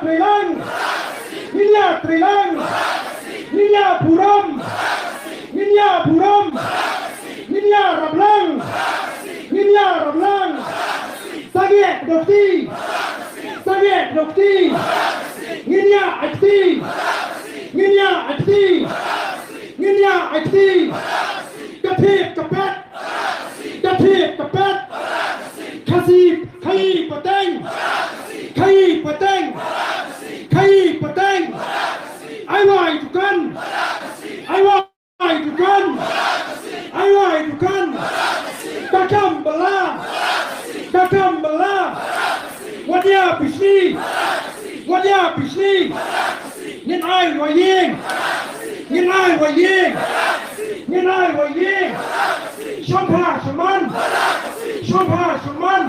trilang Kynniuh puram Kynniuh rablang Sngap dokti Kynniuh aktiกระเทบกระแปดขยีบขยี้ปะเต้งไอ้วายทุกคนตะคำบลาวันยาปิชนีเงินไอ้วายยิงชมพาชมัน